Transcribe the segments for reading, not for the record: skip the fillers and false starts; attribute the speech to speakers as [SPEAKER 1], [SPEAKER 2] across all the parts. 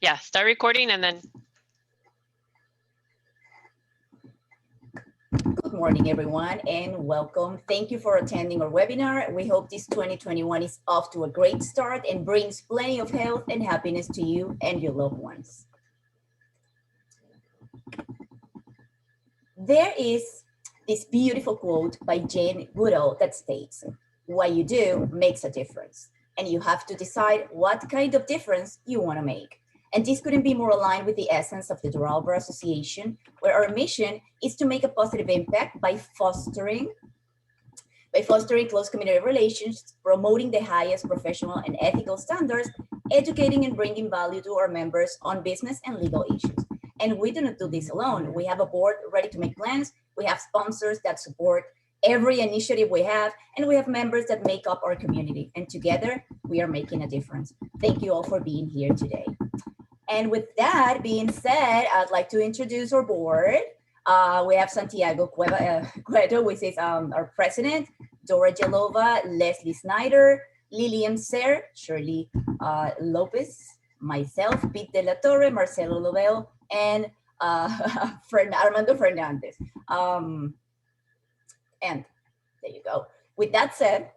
[SPEAKER 1] Yeah, start recording and then.
[SPEAKER 2] Good morning, everyone, and welcome. Thank you for attending our webinar. We hope this 2021 is off to a great start and brings plenty of health and happiness to you and your loved ones. There is this beautiful quote by Jane Goodall that states, "What you do makes a difference, and you have to decide what kind of difference you want to make." And this couldn't be more aligned with the essence of the Doral Association, where our mission is to make a positive impact by fostering close community relations, promoting the highest professional and ethical standards, educating and bringing value to our members on business and legal issues. And we do not do this alone. We have a board ready to make plans. We have sponsors that support every initiative we have, and we have members that make up our community. And together, we are making a difference. Thank you all for being here today. And with that being said, I'd like to introduce our board. We have Santiago Cueto, which is our president, Dora Jelova, Leslie Snyder, Lillian Ser, Shirley Lopez, myself, Pete De La Torre, Marcelo Lovell, and Armando Fernandez. And there you go. With that said,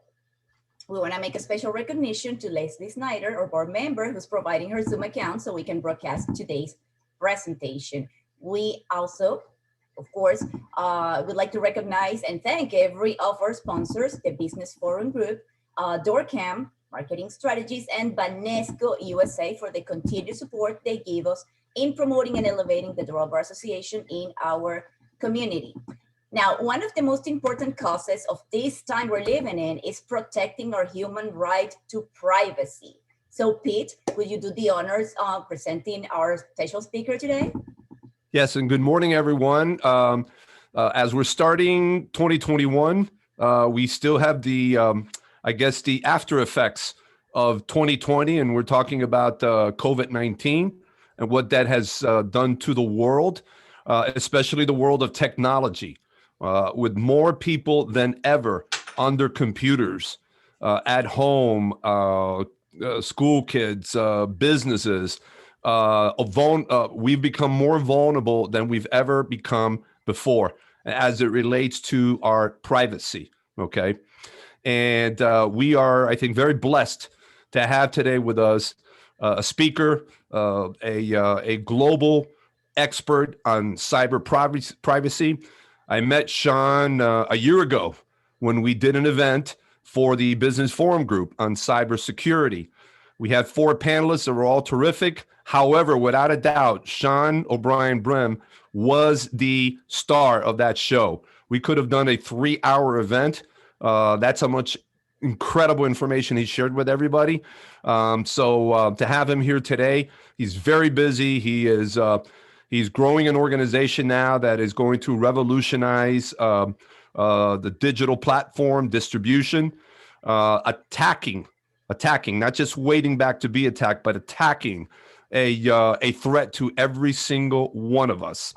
[SPEAKER 2] we want to make a special recognition to Leslie Snyder, our board member, who's providing her Zoom account so we can broadcast today's presentation. We also, of course, would like to recognize and thank every of our sponsors, the Business Forum Group, Doorcam, Marketing Strategies, and Banesco USA for the continued support they give us in promoting and elevating the Doral Association in our community. Now, one of the most important causes of this time we're living in is protecting our human right to privacy. So Pete, will you do the honors of presenting our special speaker today?
[SPEAKER 3] Yes, and good morning, everyone. As we're starting 2021, we still have the, I guess, the after effects of 2020, and we're talking about COVID-19 and what that has done to the world, especially the world of technology. With more people than ever under computers, at home, school kids, businesses, we've become more vulnerable than we've ever become before as it relates to our privacy, okay? And we are, I think, very blessed to have today with us a speaker, a global expert on cyber privacy. I met Sean a year ago when we did an event for the Business Forum Group on cybersecurity. We had 4 panelists that were all terrific. However, without a doubt, Sean O'Brien Brem was the star of that show. We could have done a 3-hour event. That's how much incredible information he shared with everybody. So to have him here today, he's very busy. He's growing an organization now that is going to revolutionize the digital platform distribution, attacking, not just waiting back to be attacked, but attacking a threat to every single one of us.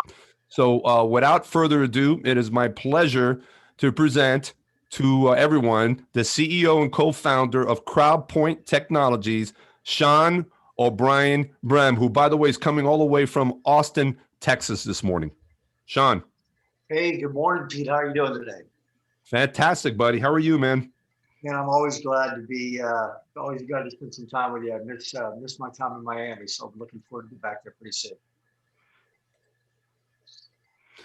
[SPEAKER 3] So without further ado, it is my pleasure to present to everyone the CEO and co-founder of CrowdPoint Technologies, Sean O'Brien Brem, who, by the way, is coming all the way from Austin, Texas this morning. Sean.
[SPEAKER 4] Hey, good morning, Pete. How are you doing today?
[SPEAKER 3] Fantastic, buddy. How are you, man?
[SPEAKER 4] Yeah, I'm always glad to be, always glad to spend some time with you. I missed my time in Miami, so I'm looking forward to be back there pretty soon.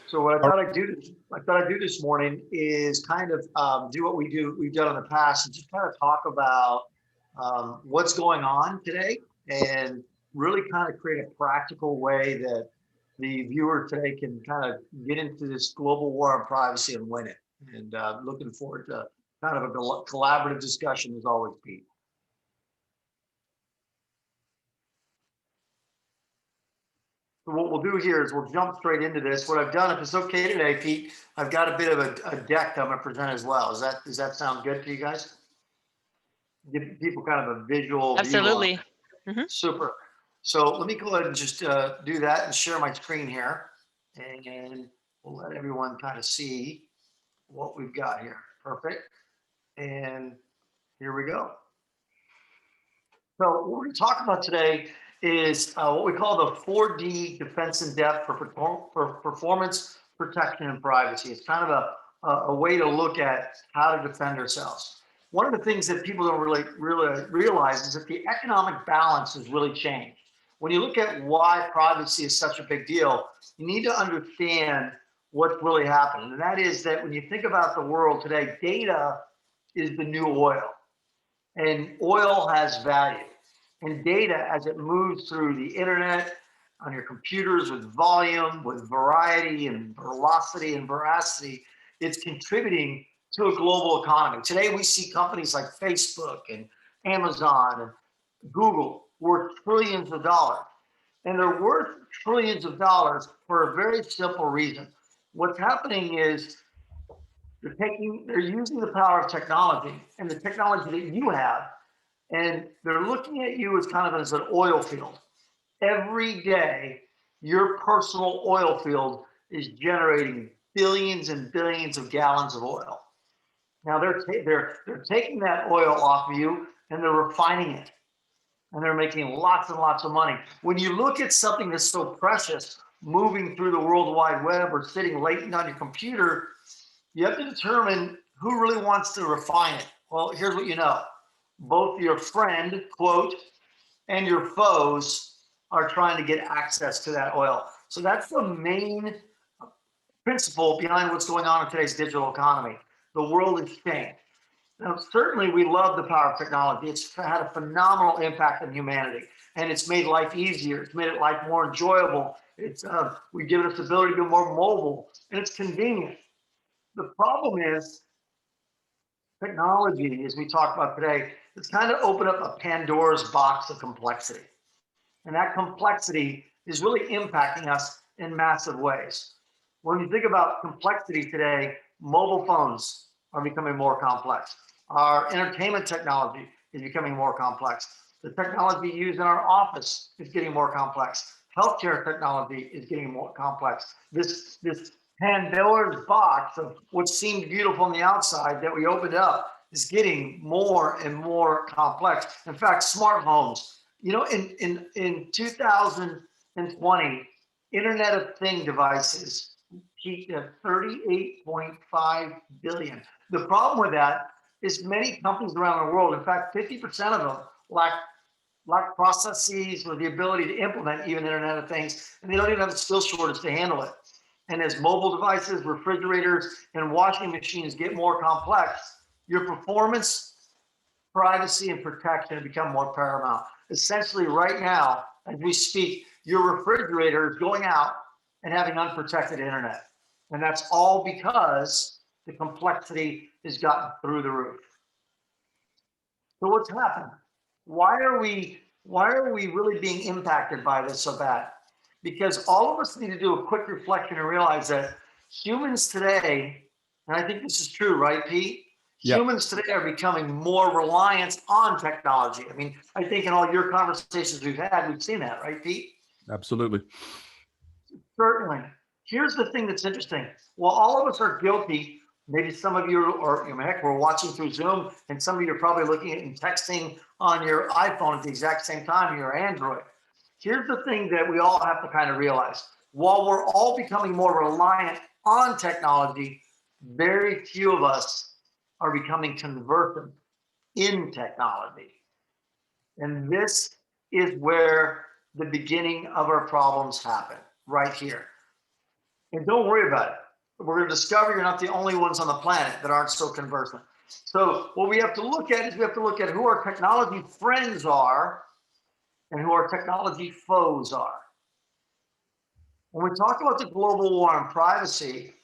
[SPEAKER 4] So what I thought I'd do this morning is kind of do what we've done in the past, and just kind of talk about what's going on today, and really kind of create a practical way that the viewer today can kind of get into this global war on privacy and win it. And looking forward to kind of a collaborative discussion as always, Pete. So what we'll do here is we'll jump straight into this. What I've done, if it's okay today, Pete, I've got a bit of a deck I'm going to present as well. Does that sound good to you guys? Give people kind of a visual.
[SPEAKER 1] Absolutely.
[SPEAKER 4] Mm-hmm. Super. So let me go ahead and just do that and share my screen here, and we'll let everyone kind of see what we've got here. Perfect. And here we go. So what we're going to talk about today is what we call the 4D defense in depth for performance, protection, and privacy. It's kind of a way to look at how to defend ourselves. One of the things that people don't really realize is that the economic balance has really changed. When you look at why privacy is such a big deal, you need to understand what's really happening. And that is that when you think about the world today, data is the new oil, and oil has value. And data, as it moves through the internet, on your computers with volume, with variety and velocity and veracity, it's contributing to a global economy. Today, we see companies like Facebook and Amazon and Google worth trillions of dollars. And they're worth trillions of dollars for a very simple reason. What's happening is they're using the power of technology and the technology that you have, and they're looking at you as kind of as an oil field. Every day, your personal oil field is generating billions and billions of gallons of oil. Now they're taking that oil off of you and they're refining it, and they're making lots and lots of money. When you look at something that's so precious moving through the World Wide Web or sitting latent on your computer, you have to determine who really wants to refine it. Well, here's what you know. Both your friend, quote, and your foes are trying to get access to that oil. So that's the main principle behind what's going on in today's digital economy. The world is changed. Now, certainly we love the power of technology. It's had a phenomenal impact on humanity, and it's made life easier. It's made life more enjoyable. We've given us the ability to be more mobile, and it's convenient. The problem is technology, as we talk about today, it's kind of opened up a Pandora's box of complexity. And that complexity is really impacting us in massive ways. When you think about complexity today, mobile phones are becoming more complex. Our entertainment technology is becoming more complex. The technology used in our office is getting more complex. Healthcare technology is getting more complex. This Pandora's box of what seemed beautiful on the outside that we opened up is getting more and more complex. In fact, smart homes, in 2020, Internet of Thing devices peaked at 38.5 billion. The problem with that is many companies around the world, in fact, 50% of them lack processes or the ability to implement even Internet of Things, and they don't even have the skill shortage to handle it. And as mobile devices, refrigerators, and washing machines get more complex, your performance, privacy, and protection become more paramount. Essentially, right now, as we speak, your refrigerator is going out and having unprotected internet. And that's all because the complexity has gotten through the roof. So what's happened? Why are we really being impacted by this so bad? Because all of us need to do a quick reflection and realize that humans today, and I think this is true, right, Pete?
[SPEAKER 3] Yep.
[SPEAKER 4] Humans today are becoming more reliant on technology. I mean, I think in all your conversations we've had, we've seen that, right, Pete?
[SPEAKER 3] Absolutely.
[SPEAKER 4] Certainly. Here's the thing that's interesting. While all of us are guilty, maybe some of you are, heck, we're watching through Zoom, and some of you are probably looking at and texting on your iPhone at the exact same time, your Android. Here's the thing that we all have to kind of realize. While we're all becoming more reliant on technology, very few of us are becoming conversant in technology. And this is where the beginning of our problems happen, right here. And don't worry about it. We're going to discover you're not the only ones on the planet that aren't so conversant. So what we have to look at is we have to look at who our technology friends are and who our technology foes are. When we talk about the global war on privacy,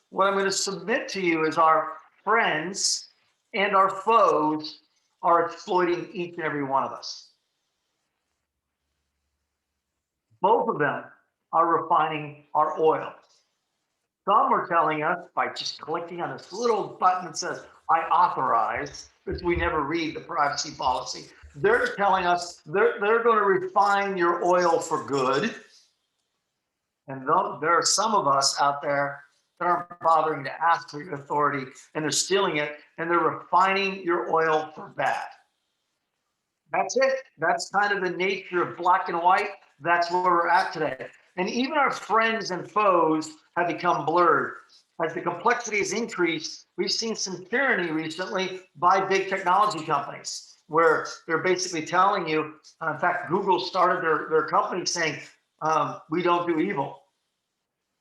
[SPEAKER 4] what I'm going to submit to you is our friends and our foes are exploiting each and every one of us. Both of them are refining our oil. Some are telling us by just clicking on this little button that says, I authorize, because we never read the privacy policy. They're telling us they're going to refine your oil for good. And there are some of us out there that aren't bothering to ask for your authority, and they're stealing it, and they're refining your oil for bad. That's it. That's kind of the nature of black and white. That's where we're at today. And even our friends and foes have become blurred. As the complexity has increased, we've seen some tyranny recently by big technology companies, where they're basically telling you, in fact, Google started their company saying, we don't do evil.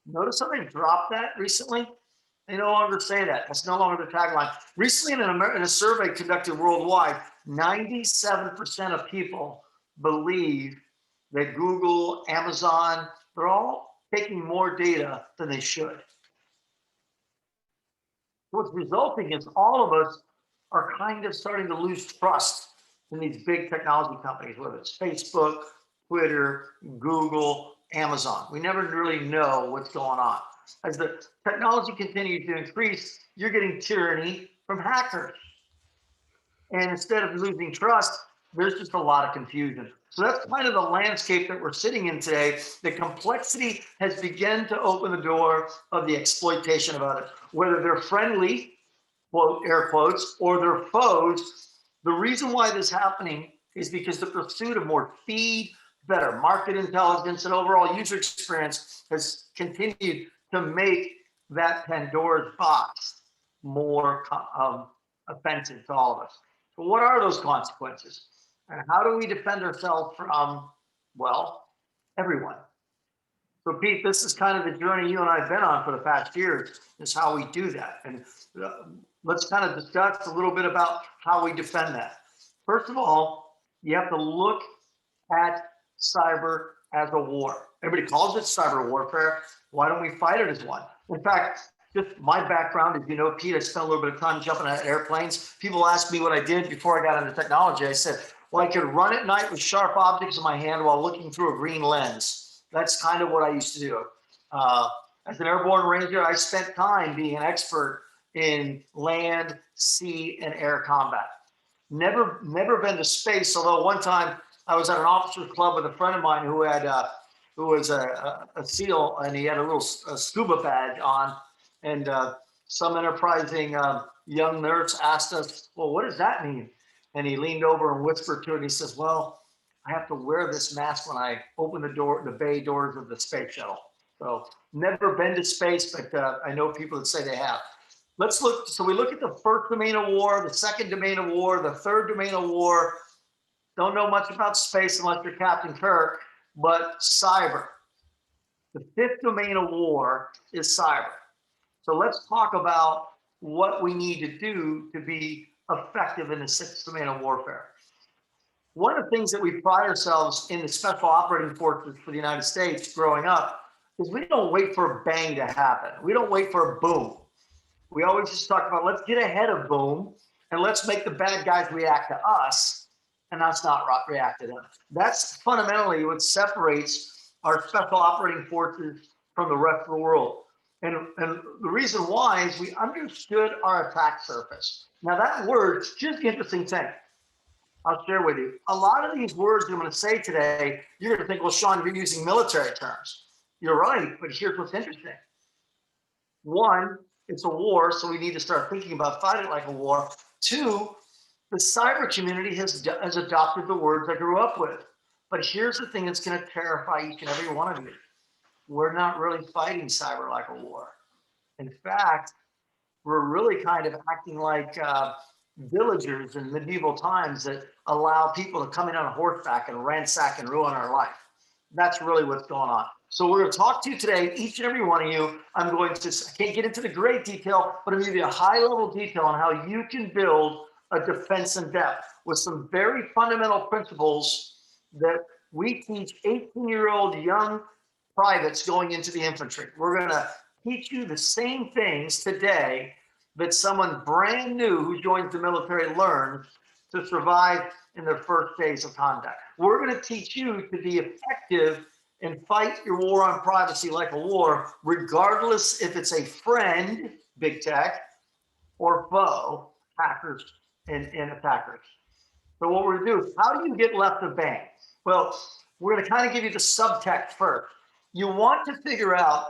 [SPEAKER 4] Notice how they dropped that recently? They no longer say that. That's no longer the tagline. Recently, in a survey conducted worldwide, 97% of people believe that Google, Amazon, they're all taking more data than they should. What's resulting is all of us are kind of starting to lose trust in these big technology companies, whether it's Facebook, Twitter, Google, Amazon. We never really know what's going on. As the technology continues to increase, you're getting tyranny from hackers. And instead of losing trust, there's just a lot of confusion. So that's kind of the landscape that we're sitting in today. The complexity has begun to open the door of the exploitation of others, whether they're friendly, quote, air quotes, or they're foes. The reason why this is happening is because the pursuit of more speed, better market intelligence, and overall user experience has continued to make that Pandora's box more offensive to all of us. So what are those consequences? And how do we defend ourselves from, well, everyone? So Pete, this is kind of the journey you and I have been on for the past years, is how we do that. And let's kind of discuss a little bit about how we defend that. First of all, you have to look at cyber as a war. Everybody calls it cyber warfare. Why don't we fight it as one? In fact, just my background, as you know, Pete, I spent a little bit of time jumping out of airplanes. People ask me what I did before I got into technology. I said, well, I could run at night with sharp objects in my hand while looking through a green lens. That's kind of what I used to do. As an airborne ranger, I spent time being an expert in land, sea, and air combat. Never been to space, although one time I was at an officers club with a friend of mine who was a SEAL, and he had a little scuba badge on, and some enterprising young nurse asked us, well, what does that mean? And he leaned over and whispered to it, and he says, well, I have to wear this mask when I open the bay doors of the space shuttle. So never been to space, but I know people that say they have. Let's look. So we look at the first domain of war, the second domain of war, the third domain of war. Don't know much about space unless you're Captain Kirk, but cyber. The fifth domain of war is cyber. So let's talk about what we need to do to be effective in the sixth domain of warfare. One of the things that we pride ourselves in the special operating forces for the United States growing up is we don't wait for a bang to happen. We don't wait for a boom. We always just talk about, let's get ahead of boom and let's make the bad guys react to us and us not react to them. That's fundamentally what separates our special operating forces from the rest of the world. And the reason why is we understood our attack surface. Now that word, here's the interesting thing. I'll share with you. A lot of these words I'm going to say today, you're going to think, well, Sean, you're using military terms. You're right, but here's what's interesting. One, it's a war, so we need to start thinking about fighting like a war. Two, the cyber community has adopted the words I grew up with. But here's the thing that's going to terrify each and every one of you. We're not really fighting cyber like a war. In fact, we're really kind of acting like villagers in medieval times that allow people to come in on a horseback and ransack and ruin our life. That's really what's going on. So we're going to talk to you today, each and every one of you. I can't get into the great detail, but I'm going to give you a high level detail on how you can build a defense in depth with some very fundamental principles that we teach 18-year-old young privates going into the infantry. We're going to teach you the same things today that someone brand new who joins the military learns to survive in their first days of combat. We're going to teach you to be effective and fight your war on privacy like a war, regardless if it's a friend, big tech, or foe, hackers and attackers. So what we're going to do is, how do you get left of bang? Well, we're going to kind of give you the subtext first. You want to figure out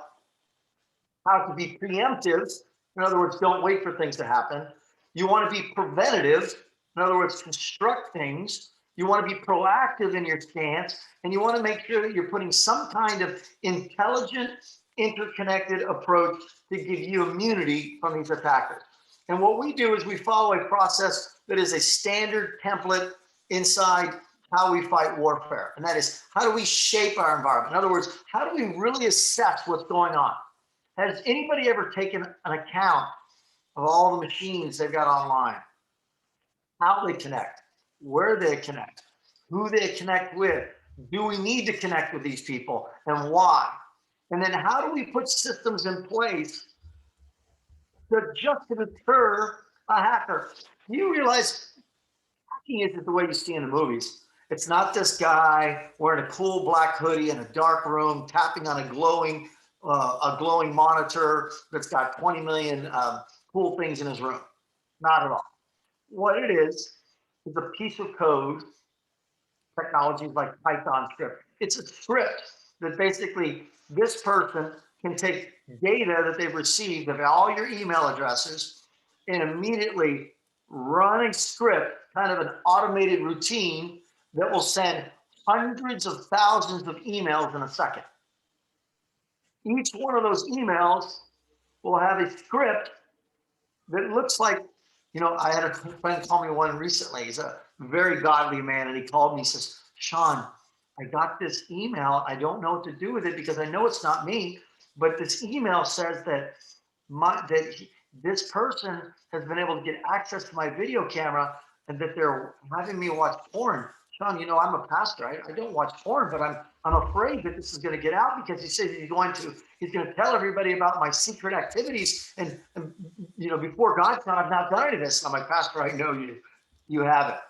[SPEAKER 4] how to be preemptive. In other words, don't wait for things to happen. You want to be preventative. In other words, construct things. You want to be proactive in your stance, and you want to make sure that you're putting some kind of intelligent, interconnected approach to give you immunity from these attackers. And what we do is we follow a process that is a standard template inside how we fight warfare. And that is, how do we shape our environment? In other words, how do we really assess what's going on? Has anybody ever taken an account of all the machines they've got online? How they connect, where they connect, who they connect with? Do we need to connect with these people, and why? And then how do we put systems in place to just to deter a hacker? You realize hacking isn't the way you see in the movies. It's not this guy wearing a cool black hoodie in a dark room, tapping on a glowing monitor that's got 20 million cool things in his room. Not at all. What it is a piece of code, technologies like Python script. It's a script that basically this person can take data that they've received of all your email addresses and immediately run a script, kind of an automated routine that will send hundreds of thousands of emails in a second. Each one of those emails will have a script that looks like, I had a friend call me one recently. He's a very godly man, and he called me. He says, Sean, I got this email. I don't know what to do with it because I know it's not me, but this email says that this person has been able to get access to my video camera and that they're having me watch porn. Sean, I'm a pastor. I don't watch porn, but I'm afraid that this is going to get out because he said he's going to tell everybody about my secret activities. And before God's time, I've not done any of this. I'm like, Pastor, I know you haven't.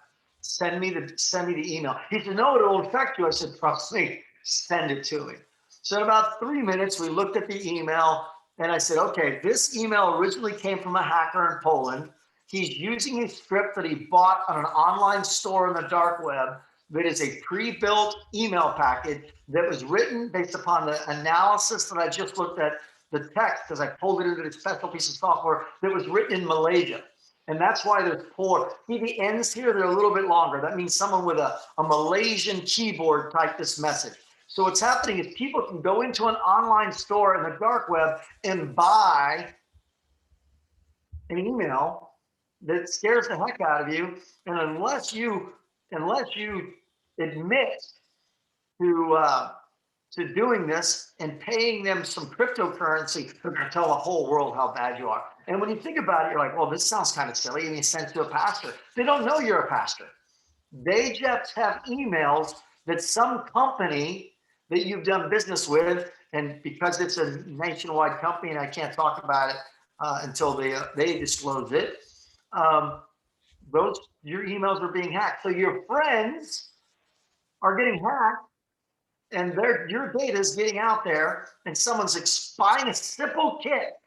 [SPEAKER 4] Send me the email. He said, no, it'll infect you. I said, trust me, send it to me. So in about 3 minutes, we looked at the email and I said, okay, this email originally came from a hacker in Poland. He's using a script that he bought on an online store in the dark web that is a pre-built email package that was written based upon the analysis that I just looked at, the text, because I pulled it into this special piece of software that was written in Malaysia. And that's why there's 4. See the ends here, they're a little bit longer. That means someone with a Malaysian keyboard typed this message. So what's happening is people can go into an online store in the dark web and buy an email that scares the heck out of you. And unless you admit to doing this and paying them some cryptocurrency, they're going to tell the whole world how bad you are. And when you think about it, you're like, well, this sounds kind of silly. And you send it to a pastor. They don't know you're a pastor. They just have emails that some company that you've done business with, and because it's a nationwide company and I can't talk about it until they disclose it, your emails are being hacked. So your friends are getting hacked, and your data is getting out there, and someone's buying a simple kit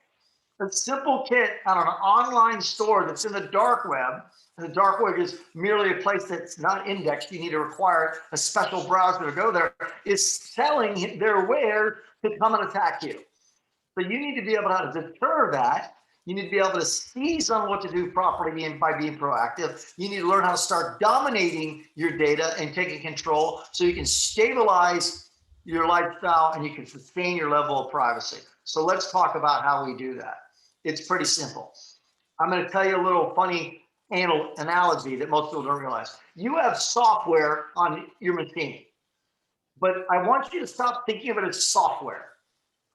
[SPEAKER 4] on an online store that's in the dark web. And the dark web is merely a place that's not indexed. You need to require a special browser to go there. Is selling their wares to come and attack you. So you need to be able to deter that. You need to be able to seize on what to do properly by being proactive. You need to learn how to start dominating your data and taking control so you can stabilize your lifestyle and you can sustain your level of privacy. So let's talk about how we do that. It's pretty simple. I'm going to tell you a little funny analogy that most people don't realize. You have software on your machine, but I want you to stop thinking of it as software.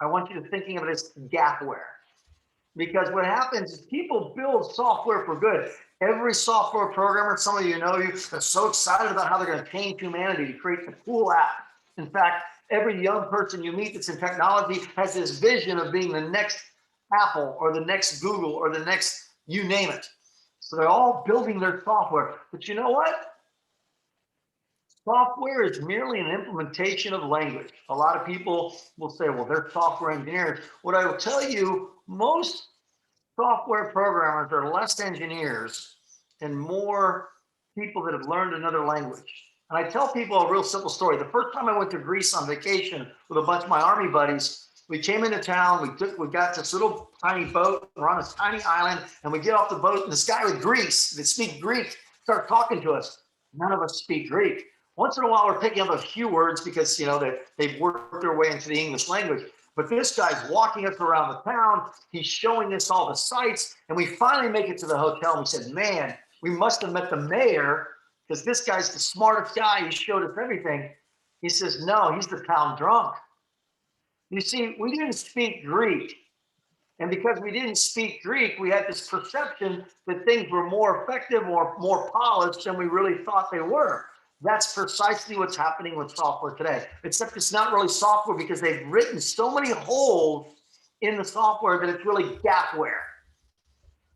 [SPEAKER 4] I want you to thinking of it as gapware. Because what happens is people build software for good. Every software programmer, some of you know, are so excited about how they're going to change humanity to create a cool app. In fact, every young person you meet that's in technology has this vision of being the next Apple or the next Google or the next you name it. So they're all building their software. But you know what? Software is merely an implementation of language. A lot of people will say, well, they're software engineers. What I will tell you, most software programmers are less engineers and more people that have learned another language. And I tell people a real simple story. The first time I went to Greece on vacation with a bunch of my Army buddies, we came into town, we got this little tiny boat, we're on this tiny island, and we get off the boat, and this guy with Greece that speaks Greek starts talking to us. None of us speak Greek. Once in a while, we're picking up a few words because, they've worked their way into the English language. But this guy's walking us around the town. He's showing us all the sights. And we finally make it to the hotel. And we said, man, we must have met the mayor because this guy's the smartest guy. He showed us everything. He says, no, he's the town drunk. You see, we didn't speak Greek. And because we didn't speak Greek, we had this perception that things were more effective or more polished than we really thought they were. That's precisely what's happening with software today, except it's not really software because they've written so many holes in the software that it's really gapware.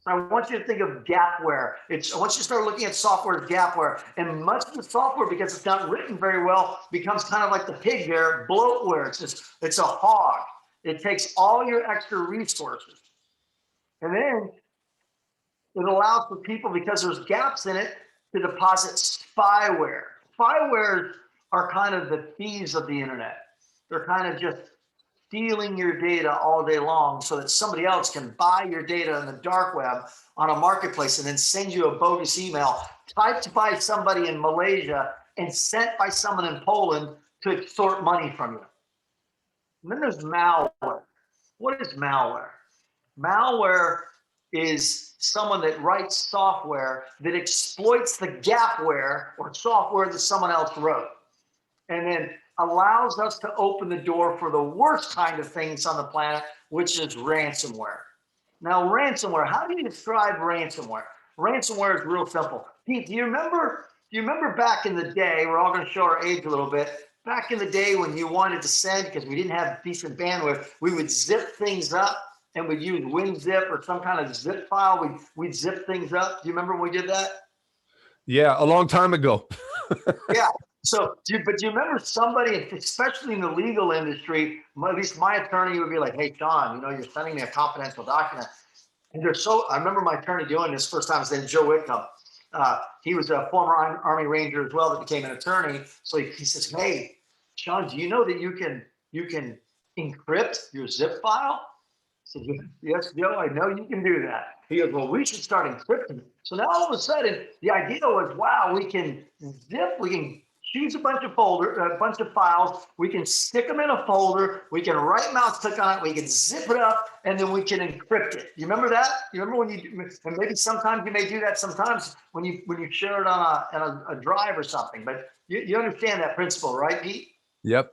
[SPEAKER 4] So I want you to think of gapware. I want you to start looking at software as gapware. And much of the software, because it's not written very well, becomes kind of like the pig there, bloatware. It's a hog. It takes all your extra resources. And then it allows for people, because there's gaps in it, to deposit spyware. Spyware are kind of the thieves of the internet. They're kind of just stealing your data all day long so that somebody else can buy your data in the dark web on a marketplace and then send you a bogus email typed by somebody in Malaysia and sent by someone in Poland to extort money from you. And then there's malware. What is malware? Malware is someone that writes software that exploits the gapware or software that someone else wrote, and then allows us to open the door for the worst kind of things on the planet, which is ransomware. Now, ransomware, how do you describe ransomware? Ransomware is real simple. Pete, do you remember back in the day, we're all going to show our age a little bit, back in the day when you wanted to send, because we didn't have decent bandwidth, we would zip things up and we'd use WinZip or some kind of zip file. We'd zip things up. Do you remember when we did that?
[SPEAKER 3] Yeah, a long time ago.
[SPEAKER 4] Yeah. So, but do you remember somebody, especially in the legal industry, at least my attorney would be like, hey, John, you're sending me a confidential document. And I remember my attorney doing this first time. His name is Joe Whitcomb. He was a former Army Ranger as well that became an attorney. So he says, hey, John, do you know that you can encrypt your zip file? I said, yes, Joe, I know you can do that. He goes, well, we should start encrypting. So now all of a sudden, the idea was, wow, we can choose a bunch of files. We can stick them in a folder. We can right mouse click on it. We can zip it up, and then we can encrypt it. You remember that? You remember and maybe sometimes you may do that sometimes when you share it on a drive or something, but you understand that principle, right, Pete?
[SPEAKER 3] Yep.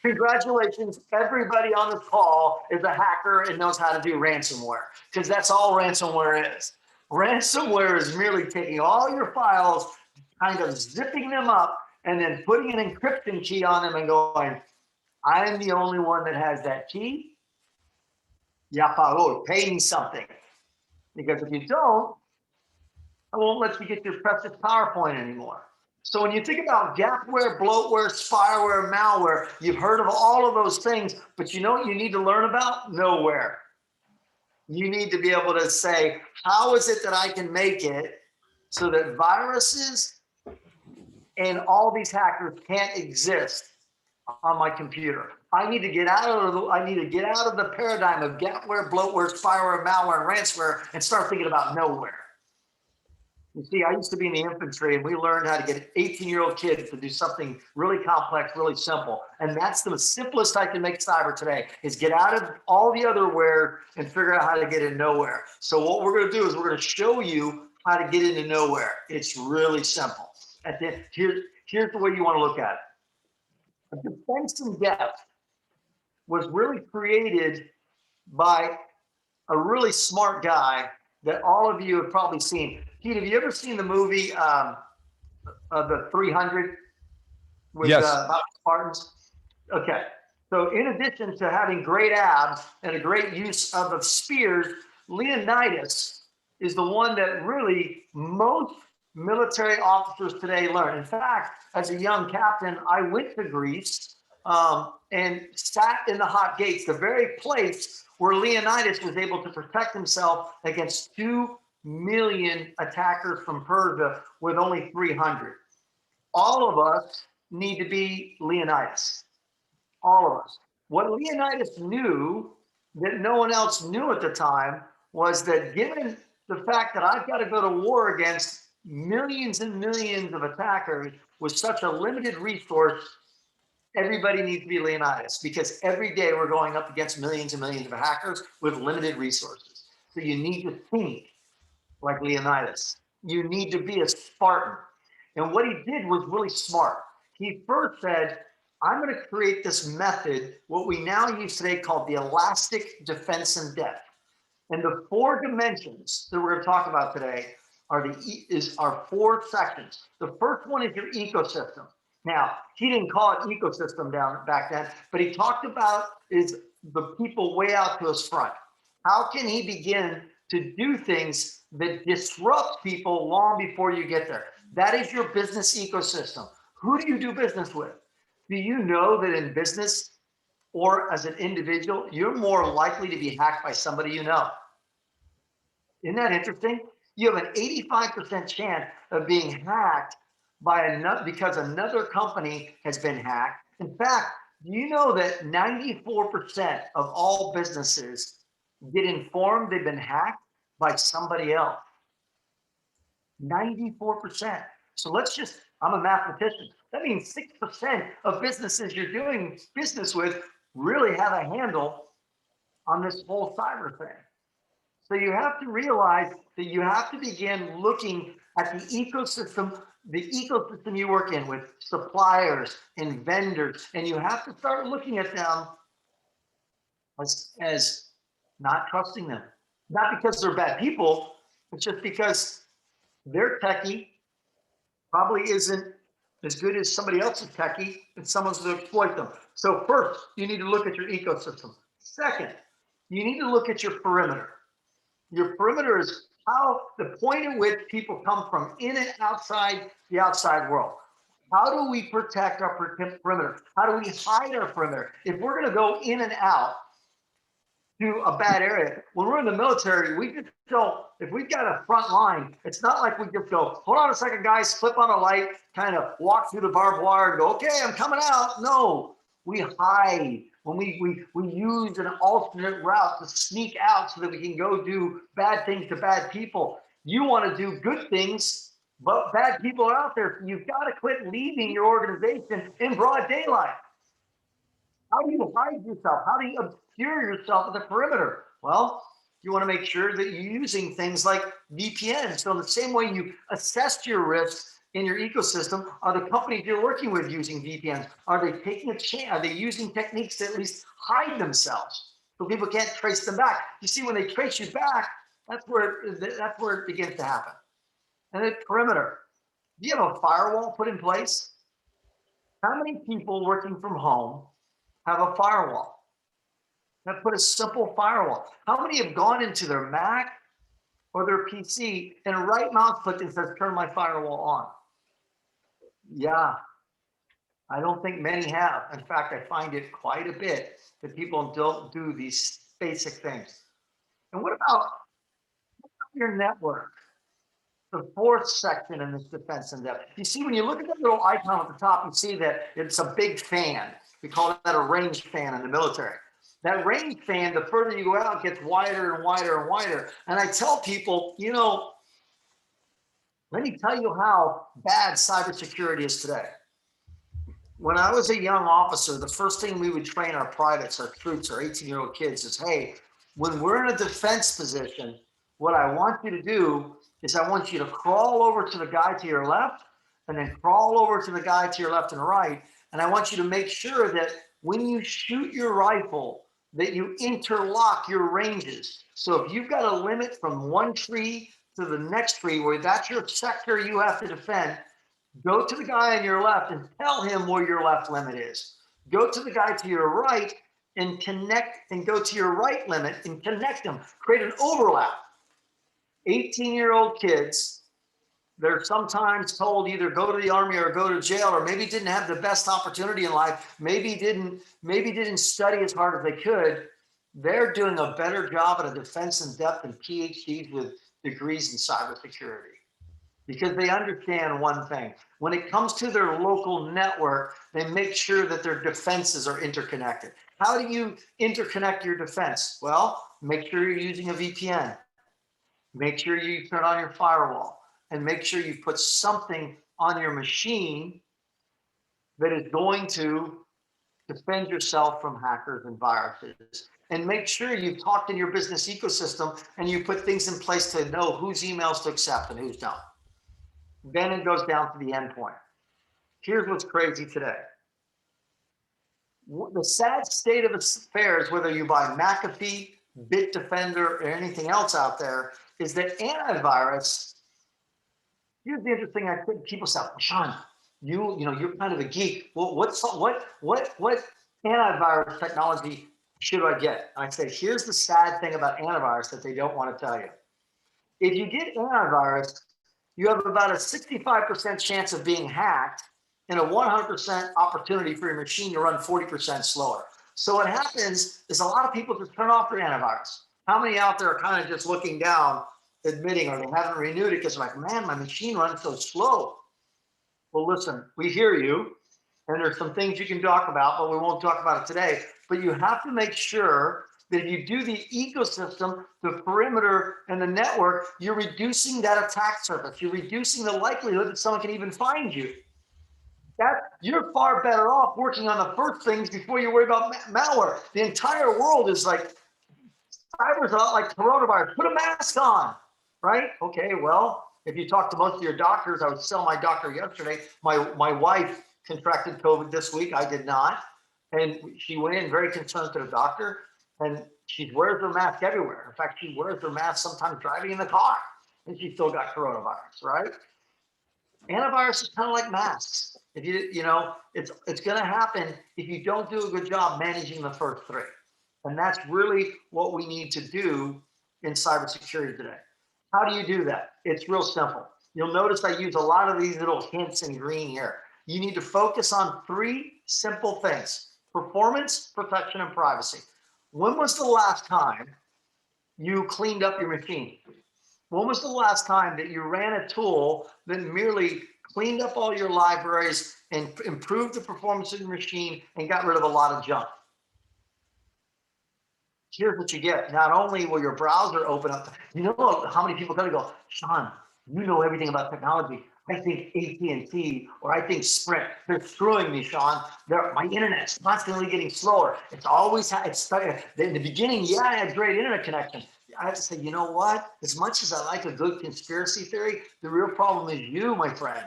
[SPEAKER 4] Congratulations, everybody on this call is a hacker and knows how to do ransomware, because that's all ransomware is. Ransomware is merely taking all your files, kind of zipping them up, and then putting an encryption key on them and going, I am the only one that has that key. Ya favor, pay me something. Because if you don't, I won't let you get your precious PowerPoint anymore. So when you think about gapware, bloatware, spyware, malware, you've heard of all of those things, but you know what you need to learn about? Nowhere. You need to be able to say, how is it that I can make it so that viruses and all these hackers can't exist on my computer? I need to get out of the paradigm of gapware, bloatware, spyware, malware, and ransomware and start thinking about nowhere. You see, I used to be in the infantry, and we learned how to get 18-year-old kids to do something really complex, really simple. And that's the simplest I can make cyber today, is get out of all the other where and figure out how to get in nowhere. So what we're going to do is we're going to show you how to get into nowhere. It's really simple. And then here's the way you want to look at it. A defense in depth was really created by a really smart guy that all of you have probably seen. Pete, have you ever seen the movie The 300 with
[SPEAKER 3] Yes.
[SPEAKER 4] about Spartans? Okay. So in addition to having great abs and a great use of the spears, Leonidas is the one that really most military officers today learn. In fact, as a young captain, I went to Greece and sat in the hot gates, the very place where Leonidas was able to protect himself against 2 million attackers from Persia with only 300. All of us need to be Leonidas. All of us. What Leonidas knew that no one else knew at the time was that given the fact that I've got to go to war against millions and millions of attackers with such a limited resource, everybody needs to be Leonidas, because every day we're going up against millions and millions of hackers with limited resources. So you need to think like Leonidas. You need to be a Spartan. And what he did was really smart. He first said, I'm going to create this method, what we now use today called the elastic defense in depth. And the 4 dimensions that we're going to talk about today are 4 sections. The first one is your ecosystem. Now, he didn't call it ecosystem back then, but he talked about is the people way out to his front. How can he begin to do things that disrupt people long before you get there? That is your business ecosystem. Who do you do business with? Do you know that in business or as an individual, you're more likely to be hacked by somebody you know? Isn't that interesting? You have an 85% chance of being hacked by another because another company has been hacked. In fact, do you know that 94% of all businesses get informed they've been hacked by somebody else? 94%. So I'm a mathematician. That means 6% of businesses you're doing business with really have a handle on this whole cyber thing. So you have to realize that you have to begin looking at the ecosystem you work in with suppliers and vendors, and you have to start looking at them as not trusting them. Not because they're bad people, it's just because their techie probably isn't as good as somebody else's techie, and someone's going to exploit them. So first, you need to look at your ecosystem. Second, you need to look at your perimeter. Your perimeter is the point at which people come from in and outside the outside world. How do we protect our perimeter? How do we hide our perimeter? If we're going to go in and out to a bad area, when we're in the military, we just don't, if we've got a front line, it's not like we just go, hold on a second, guys, flip on a light, kind of walk through the barbed wire and go, okay, I'm coming out. No, we hide. When we use an alternate route to sneak out so that we can go do bad things to bad people. You want to do good things, but bad people are out there. So you've got to quit leaving your organization in broad daylight. How do you hide yourself? How do you obscure yourself at the perimeter? Well, you want to make sure that you're using things like VPN. So in the same way you assess your risks in your ecosystem, are the companies you're working with using VPNs? Are they taking a chance? Are they using techniques to at least hide themselves so people can't trace them back? You see, when they trace you back, that's where it begins to happen. And the perimeter. Do you have a firewall put in place? How many people working from home have a firewall? Now put a simple firewall. How many have gone into their Mac or their PC and a right mouse click and says, turn my firewall on? Yeah, I don't think many have. In fact, I find it quite a bit that people don't do these basic things. And what about your network? The 4th section in this defense in depth. You see, when you look at that little icon at the top, you see that it's a big fan. We call that a range fan in the military. That range fan, the further you go out, gets wider and wider and wider. And I tell people, let me tell you how bad cybersecurity is today. When I was a young officer, the first thing we would train our privates, our troops, our 18-year-old kids is, hey, when we're in a defense position, what I want you to do is I want you to crawl over to the guy to your left and then crawl over to the guy to your left and right. And I want you to make sure that when you shoot your rifle, that you interlock your ranges. So if you've got a limit from one tree to the next tree, where that's your sector you have to defend, go to the guy on your left and tell him where your left limit is. Go to the guy to your right and connect, and go to your right limit and connect them. Create an overlap. 18-year-old kids, they're sometimes told either go to the army or go to jail, or maybe didn't have the best opportunity in life, maybe didn't study as hard as they could. They're doing a better job at a defense in depth than PhDs with degrees in cybersecurity, because they understand one thing. When it comes to their local network, they make sure that their defenses are interconnected. How do you interconnect your defense? Well, make sure you're using a VPN. Make sure you turn on your firewall. and make sure you put something on your machine that is going to defend yourself from hackers and viruses. And make sure you've talked in your business ecosystem and you put things in place to know whose emails to accept and whose don't. Then it goes down to the endpoint. Here's what's crazy today. The sad state of affairs, whether you buy McAfee, Bitdefender, or anything else out there, is that antivirus, here's the interesting thing. People say, Sean, you're kind of a geek. Well, what antivirus technology should I get? I say, here's the sad thing about antivirus that they don't want to tell you. If you get antivirus, you have about a 65% chance of being hacked and a 100% opportunity for your machine to run 40% slower. So what happens is a lot of people just turn off their antivirus. How many out there are kind of just looking down, admitting, or they haven't renewed it because they're like, man, my machine runs so slow. Well, listen, we hear you, and there's some things you can talk about, but we won't talk about it today. But you have to make sure that if you do the ecosystem, the perimeter, and the network, you're reducing that attack surface. You're reducing the likelihood that someone can even find you. You're far better off working on the first things before you worry about malware. The entire world is like, cyber's like coronavirus. Put a mask on, right? Okay, well, if you talk to most of your doctors, I was telling my doctor yesterday, my wife contracted COVID this week. I did not. And she went in very concerned to the doctor, and she wears her mask everywhere. In fact, she wears her mask sometimes driving in the car, and she still got coronavirus, right? Antivirus is kind of like masks. If it's going to happen if you don't do a good job managing the first three. And that's really what we need to do in cybersecurity today. How do you do that? It's real simple. You'll notice I use a lot of these little hints in green here. You need to focus on three simple things: performance, protection, and privacy. When was the last time you cleaned up your machine? When was the last time that you ran a tool that merely cleaned up all your libraries and improved the performance of your machine and got rid of a lot of junk? Here's what you get. Not only will your browser open up, you know how many people are going to go, Sean, you know everything about technology. I think AT&T or I think Sprint, they're screwing me, Sean. My internet's constantly getting slower. It's always, in the beginning, yeah, I had great internet connection. I have to say, you know what? As much as I like a good conspiracy theory, the real problem is you, my friend.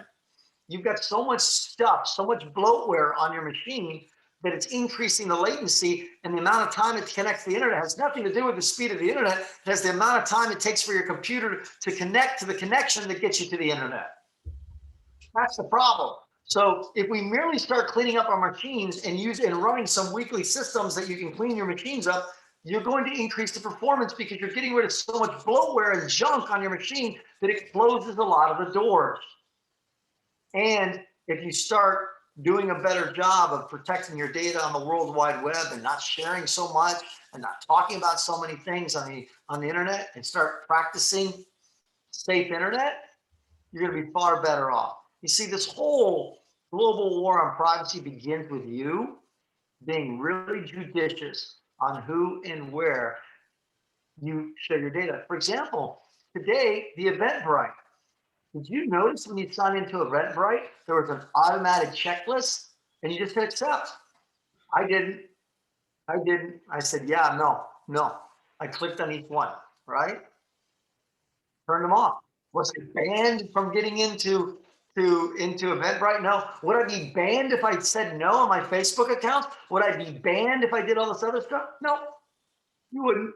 [SPEAKER 4] You've got so much stuff, so much bloatware on your machine that it's increasing the latency, and the amount of time it connects to the internet has nothing to do with the speed of the internet. It has the amount of time it takes for your computer to connect to the connection that gets you to the internet. That's the problem. So if we merely start cleaning up our machines and running some weekly systems that you can clean your machines up, you're going to increase the performance because you're getting rid of so much bloatware and junk on your machine that it closes a lot of the doors. And if you start doing a better job of protecting your data on the World Wide Web and not sharing so much and not talking about so many things on the internet, and start practicing safe internet, you're going to be far better off. You see, this whole global war on privacy begins with you being really judicious on who and where you share your data. For example, today, the Eventbrite. Did you notice when you sign into Eventbrite, there was an automatic checklist and you just hit accept? I didn't. I said, yeah, no. I clicked on each one, right? Turned them off. Was it banned from getting into Eventbrite? No. Would I be banned if I said no on my Facebook account? Would I be banned if I did all this other stuff? No, you wouldn't.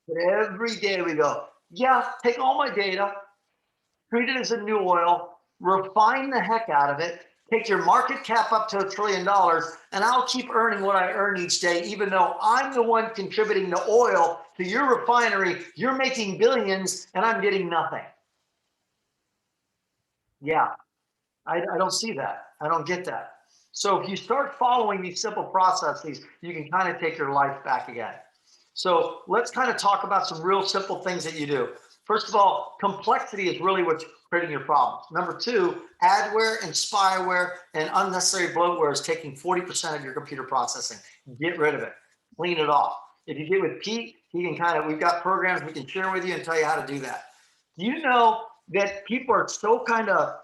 [SPEAKER 4] But every day we go, yeah, take all my data, treat it as a new oil, refine the heck out of it, take your market cap up to $1 trillion, and I'll keep earning what I earn each day, even though I'm the one contributing the oil to your refinery. You're making billions and I'm getting nothing. Yeah, I don't see that. I don't get that. So if you start following these simple processes, you can kind of take your life back again. So let's kind of talk about some real simple things that you do. First of all, complexity is really what's creating your problems. Number two, adware and spyware and unnecessary bloatware is taking 40% of your computer processing. Get rid of it. Clean it off. If you get with Pete, he can we've got programs we can share with you and tell you how to do that. Do you know that people are so kind of,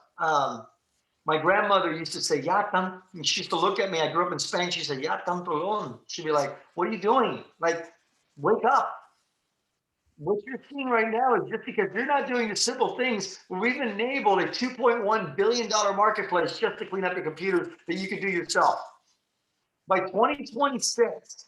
[SPEAKER 4] my grandmother used to say, "Ya tan," and she used to look at me. I grew up in Spain. She said, "Ya tan tolón." She'd be like, "What are you doing? Like, wake up." What you're seeing right now is just because you're not doing the simple things. We've enabled a $2.1 billion marketplace just to clean up your computers that you can do yourself. By 2026,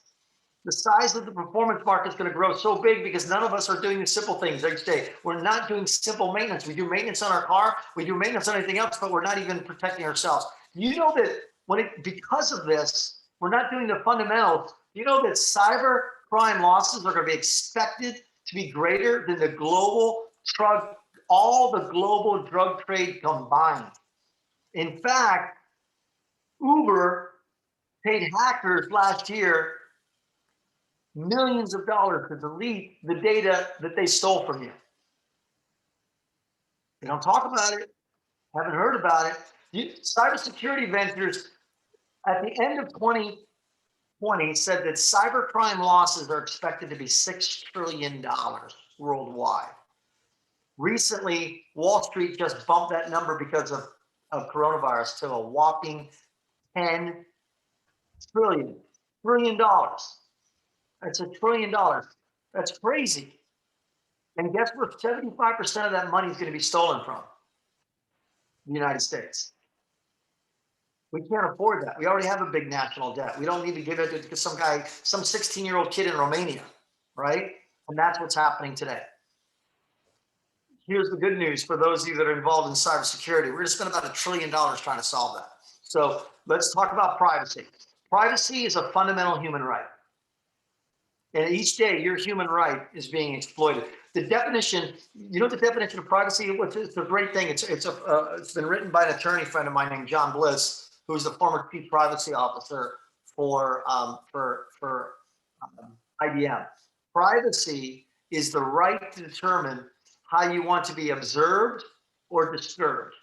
[SPEAKER 4] the size of the performance market is going to grow so big because none of us are doing the simple things each day. We're not doing simple maintenance. We do maintenance on our car, we do maintenance on anything else, but we're not even protecting ourselves. You know that because of this, we're not doing the fundamentals. You know that cyber crime losses are going to be expected to be greater than the global drug, all the global drug trade combined. In fact, Uber paid hackers last year millions of dollars to delete the data that they stole from you. They don't talk about it, haven't heard about it. Cybersecurity vendors at the end of 2020 said that cybercrime losses are expected to be $6 trillion worldwide. Recently, Wall Street just bumped that number because of coronavirus to a whopping $10 trillion. That's $1 trillion. That's crazy. And guess where 75% of that money is going to be stolen from? The United States. We can't afford that. We already have a big national debt. We don't need to give it to some guy, some 16-year-old kid in Romania, right? And that's what's happening today. Here's the good news for those of you that are involved in cybersecurity. We're going to spend about $1 trillion trying to solve that. So let's talk about privacy. Privacy is a fundamental human right. And each day, your human right is being exploited. The definition, you know, the definition of privacy. It's a great thing. It's been written by an attorney friend of mine named John Bliss, who's the former chief privacy officer for IBM. Privacy is the right to determine how you want to be observed or disturbed.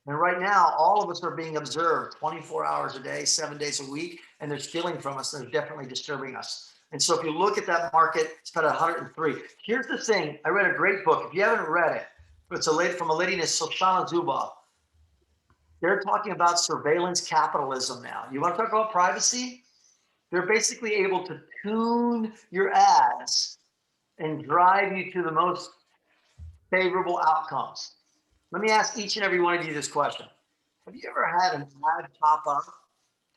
[SPEAKER 4] And right now, all of us are being observed 24 hours a day, 7 days a week, and they're stealing from us. They're definitely disturbing us. And so if you look at that market, it's about 103. Here's the thing. I read a great book. If you haven't read it, it's from a lady named Shoshana Zuboff. They're talking about surveillance capitalism now. You want to talk about privacy? They're basically able to tune your ads and drive you to the most favorable outcomes. Let me ask each and every one of you this question. Have you ever had an ad pop up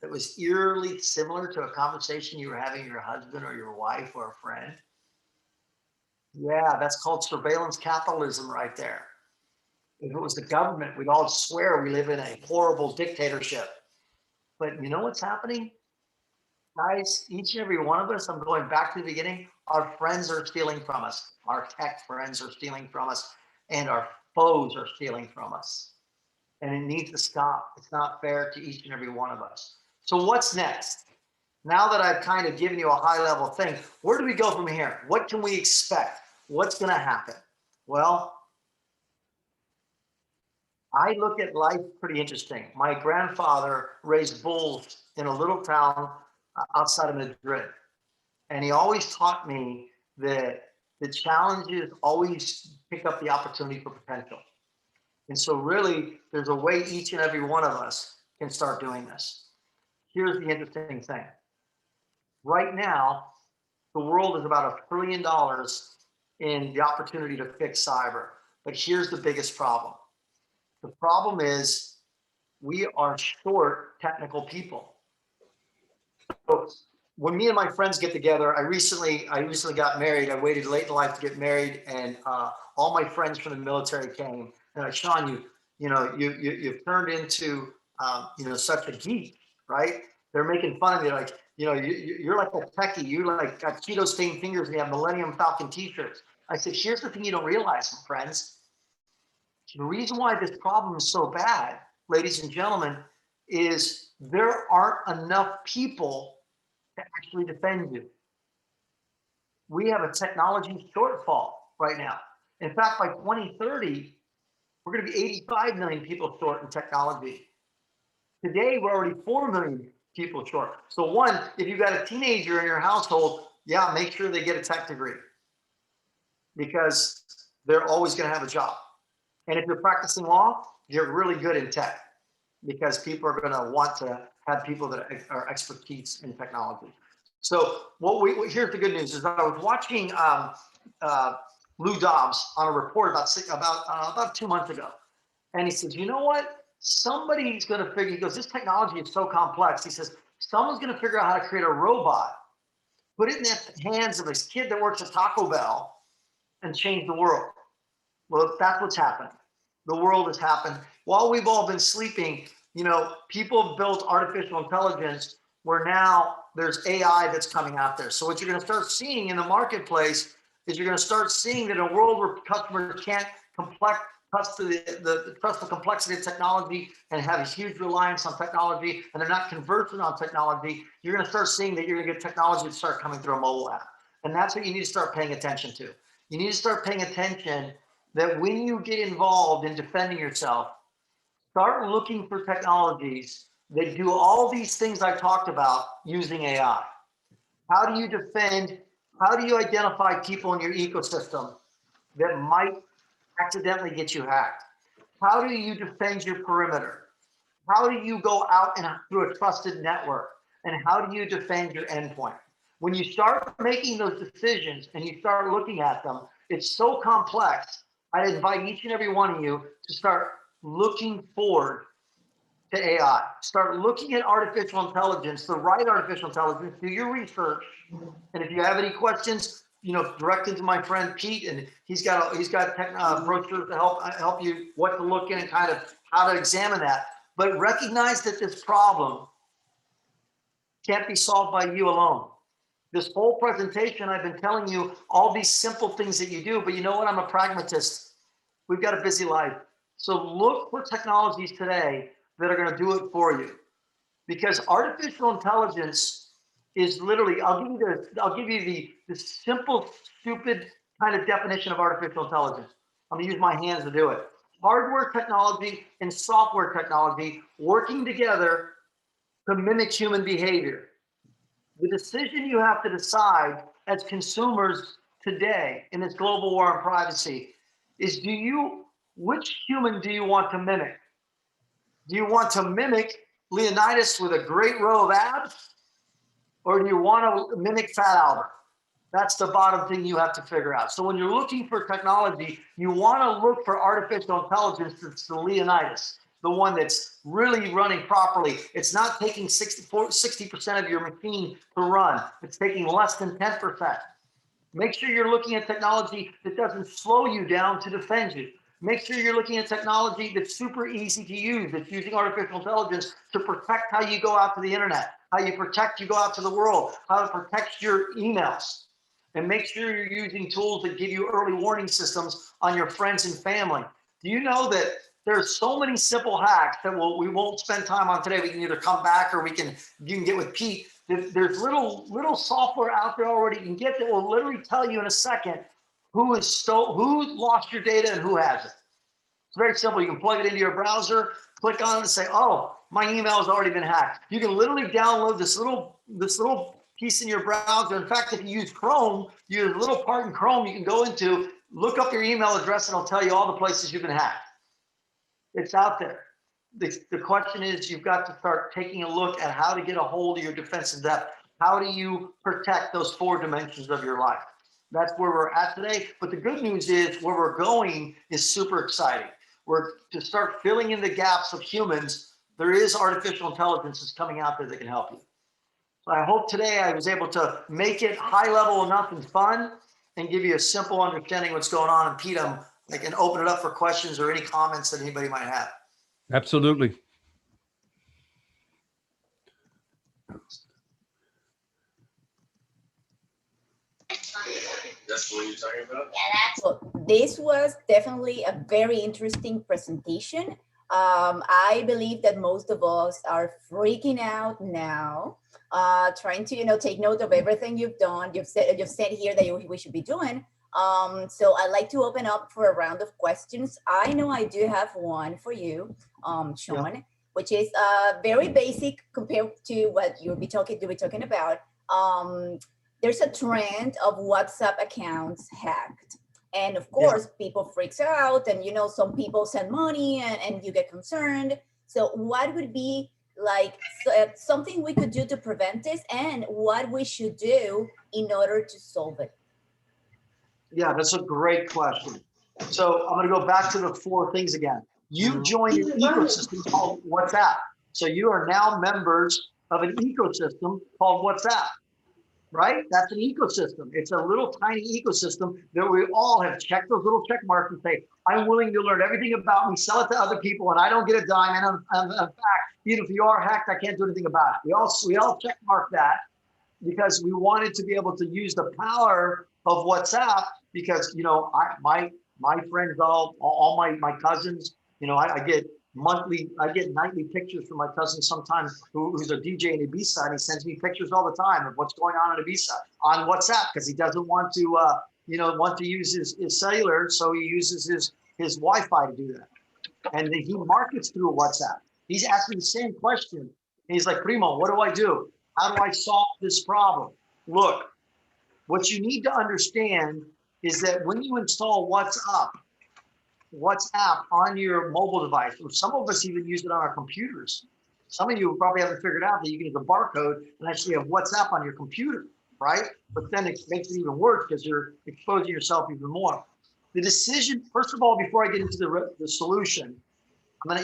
[SPEAKER 4] that was eerily similar to a conversation you were having with your husband or your wife or a friend? Yeah, that's called surveillance capitalism right there. If it was the government, we'd all swear we live in a horrible dictatorship. But you know what's happening? Guys, each and every one of us, I'm going back to the beginning, our friends are stealing from us. Our tech friends are stealing from us, and our foes are stealing from us. And it needs to stop. It's not fair to each and every one of us. So what's next? Now that I've kind of given you a high level thing, where do we go from here? What can we expect? What's going to happen? Well, I look at life pretty interesting. My grandfather raised bulls in a little town outside of Madrid. And he always taught me that the challenge is always pick up the opportunity for potential. And so really, there's a way each and every one of us can start doing this. Here's the interesting thing. Right now, the world is about $1 trillion in the opportunity to fix cyber. But here's the biggest problem. The problem is we are short technical people. So when me and my friends get together, I recently got married. I waited late in life to get married, and all my friends from the military came. And like, Sean, you've turned into such a geek, right? They're making fun of you, like, you're like a techie. You like got Cheeto stained fingers and you have Millennium Falcon t-shirts. I said, here's the thing you don't realize, my friends. The reason why this problem is so bad, ladies and gentlemen, is there aren't enough people to actually defend you. We have a technology shortfall right now. In fact, by 2030, we're going to be 85 million people short in technology. Today, we're already 4 million people short. So one, if you've got a teenager in your household, yeah, make sure they get a tech degree because they're always going to have a job. And if you're practicing law, you're really good in tech because people are going to want to have people that are expertise in technology. So here's the good news is I was watching Lou Dobbs on a report about 2 months ago. And he says, you know what? Somebody's going to figure, he goes, this technology is so complex. He says, someone's going to figure out how to create a robot, put it in the hands of this kid that works at Taco Bell and change the world. Well, that's what's happening. The world has happened. While we've all been sleeping, people have built artificial intelligence where now there's AI that's coming out there. So what you're going to start seeing in the marketplace is you're going to start seeing that in a world where customers can't trust the complexity of technology and have a huge reliance on technology, and they're not conversant on technology, you're going to start seeing that you're going to get technology to start coming through a mobile app. And that's what you need to start paying attention to. You need to start paying attention that when you get involved in defending yourself, start looking for technologies that do all these things I talked about using AI. How do you defend? How do you identify people in your ecosystem that might accidentally get you hacked? How do you defend your perimeter? How do you go out and through a trusted network? And how do you defend your endpoint? When you start making those decisions and you start looking at them, it's so complex. I invite each and every one of you to start looking forward to AI. Start looking at artificial intelligence, the right artificial intelligence, do your research. And if you have any questions, direct them to my friend Pete, and he's got brochures to help you what to look in and kind of how to examine that. But recognize that this problem can't be solved by you alone. This whole presentation, I've been telling you all these simple things that you do, but you know what? I'm a pragmatist. We've got a busy life. So look for technologies today that are going to do it for you. Because artificial intelligence is literally, I'll give you the simple, stupid kind of definition of artificial intelligence. I'm going to use my hands to do it. Hardware technology and software technology working together to mimic human behavior. The decision you have to decide as consumers today in this global war on privacy is which human do you want to mimic? Do you want to mimic Leonidas with a great row of abs? Or do you want to mimic Fat Albert? That's the bottom thing you have to figure out. So when you're looking for technology, you want to look for artificial intelligence that's the Leonidas, the one that's really running properly. It's not taking 60% of your machine to run. It's taking less than 10%. Make sure you're looking at technology that doesn't slow you down to defend you. Make sure you're looking at technology that's super easy to use, that's using artificial intelligence to protect how you go out to the internet, how you go out to the world, how it protects your emails. And make sure you're using tools that give you early warning systems on your friends and family. Do you know that there's so many simple hacks that we won't spend time on today? We can either come back or you can get with Pete. There's little software out there already you can get that will literally tell you in a second who lost your data and who has it. It's very simple. You can plug it into your browser, click on it and say, oh, my email has already been hacked. You can literally download this little piece in your browser. In fact, if you use Chrome, you have a little part in Chrome you can go into, look up your email address, and it'll tell you all the places you've been hacked. It's out there. The question is, you've got to start taking a look at how to get a hold of your defensive depth. How do you protect those 4 dimensions of your life? That's where we're at today. But the good news is where we're going is super exciting. We're to start filling in the gaps of humans. There is artificial intelligence that's coming out there that can help you. So I hope today I was able to make it high level enough and fun and give you a simple understanding of what's going on. And Pete, I can open it up for questions or any comments that anybody might have.
[SPEAKER 3] Absolutely.
[SPEAKER 1] That's what you're talking about?
[SPEAKER 2] Well, this was definitely a very interesting presentation. I believe that most of us are freaking out now, trying to take note of everything you've done. You've said here that we should be doing. So I'd like to open up for a round of questions. I know I do have one for you, Sean, yeah, which is very basic compared to what you'll be talking about. There's a trend of WhatsApp accounts hacked. And of course, people freaks out, and some people send money, and you get concerned. So what would be like something we could do to prevent this, and what we should do in order to solve it?
[SPEAKER 4] Yeah, that's a great question. So I'm going to go back to the 4 things again. You joined an ecosystem called WhatsApp. So you are now members of an ecosystem called WhatsApp, right? That's an ecosystem. It's a little tiny ecosystem that we all have checked those little check marks and say, I'm willing to learn everything about me, sell it to other people, and I don't get a dime. And in fact, even if you are hacked, I can't do anything about it. We all check mark that because we wanted to be able to use the power of WhatsApp because, my friends, all my cousins, I get nightly pictures from my cousin sometimes who's a DJ in Ibiza, and he sends me pictures all the time of what's going on in Ibiza on WhatsApp because he doesn't want to, use his cellular, so he uses his Wi-Fi to do that. And he markets through WhatsApp. He's asking the same question. He's like, Primo, what do I do? How do I solve this problem? Look, what you need to understand is that when you install WhatsApp on your mobile device, or some of us even use it on our computers. Some of you probably haven't figured out that you can use a barcode and actually have WhatsApp on your computer, right? But then it makes it even worse because you're exposing yourself even more. The decision, first of all, before I get into the solution,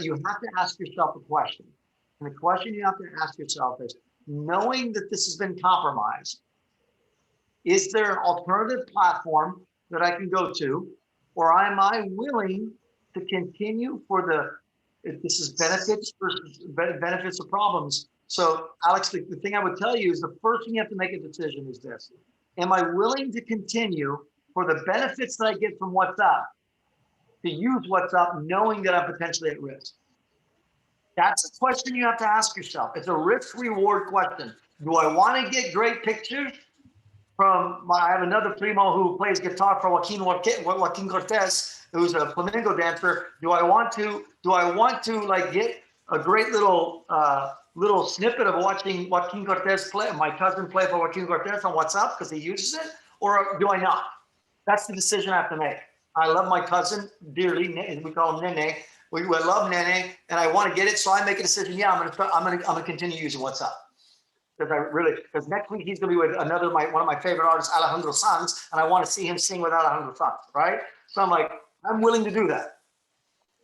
[SPEAKER 4] you have to ask yourself a question. And the question you have to ask yourself is, knowing that this has been compromised, is there an alternative platform that I can go to, or am I willing to continue if this is benefits versus benefits or problems? So Alex, the thing I would tell you is the first thing you have to make a decision is this. Am I willing to continue for the benefits that I get from WhatsApp to use WhatsApp knowing that I'm potentially at risk? That's a question you have to ask yourself. It's a risk-reward question. Do I want to get great pictures I have another primo who plays guitar for Joaquin Cortez, who's a flamenco dancer. Do I want to like get a great little snippet of watching Joaquin Cortez play, my cousin play for Joaquin Cortez on WhatsApp because he uses it, or do I not? That's the decision I have to make. I love my cousin dearly. We call him Nene. We love Nene, and I want to get it, so I make a decision. Yeah, I'm gonna continue using WhatsApp because next week he's gonna be with one of my favorite artists, Alejandro Sanz, and I want to see him sing with Alejandro Sanz, right? So I'm willing to do that.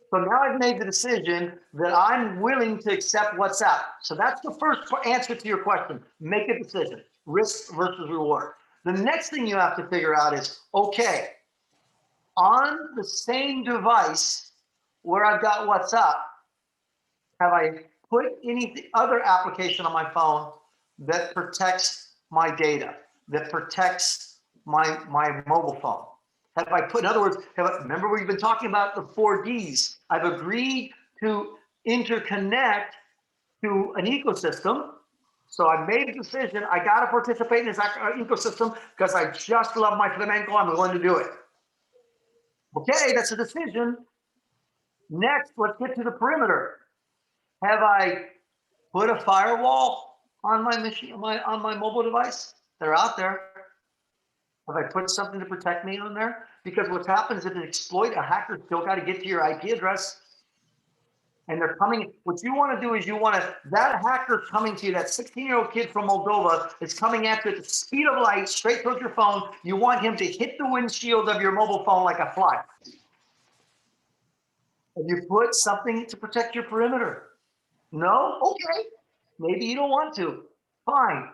[SPEAKER 4] So now I've made the decision that I'm willing to accept WhatsApp. So that's the first answer to your question. Make a decision, risk versus reward. The next thing you have to figure out is, okay, on the same device where I've got WhatsApp, have I put any other application on my phone that protects my data, that protects my mobile phone? Have I put, in other words, remember we've been talking about the 4 Ds. I've agreed to interconnect to an ecosystem. So I made a decision. I got to participate in this ecosystem because I just love my flamenco. I'm going to do it. Okay, that's a decision. Next, let's get to the perimeter. Have I put a firewall on my machine, on my mobile device? They're out there. Have I put something to protect me on there? Because what's happened is that a hacker still got to get to your IP address. And they're coming, what you want to do is that hacker coming to you, that 16-year-old kid from Moldova is coming at you at the speed of light, straight towards your phone. You want him to hit the windshield of your mobile phone like a fly. Have you put something to protect your perimeter? No? Okay. Maybe you don't want to. Fine.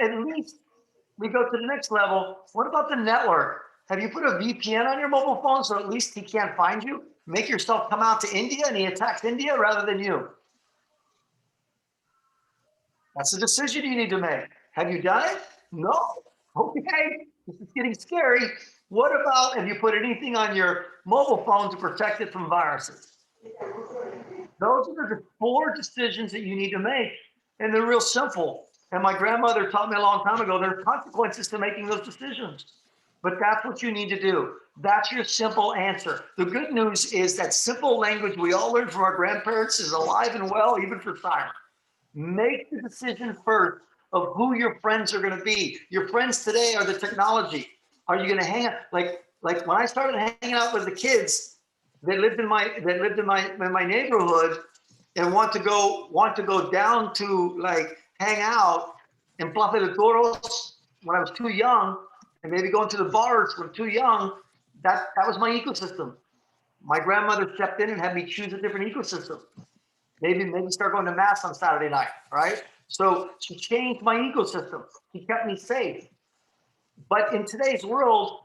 [SPEAKER 4] At least we go to the next level. What about the network? Have you put a VPN on your mobile phone so at least he can't find you? Make yourself come out to India and he attacks India rather than you. That's a decision you need to make. Have you done it? No. Okay. This is getting scary. What about, have you put anything on your mobile phone to protect it from viruses? Those are the 4 decisions that you need to make. And they're real simple. And my grandmother taught me a long time ago, there are consequences to making those decisions. But that's what you need to do. That's your simple answer. The good news is that simple language we all learned from our grandparents is alive and well, even for science. Make the decision first of who your friends are going to be. Your friends today are the technology. Are you going to hang out? Like Like when I started hanging out with the kids that lived in my neighborhood and want to go down to like hang out in Plaza de Toros when I was too young, and maybe going to the bars when too young, that was my ecosystem. My grandmother stepped in and had me choose a different ecosystem. Maybe start going to mass on Saturday night, right? So she changed my ecosystem. She kept me safe. But in today's world,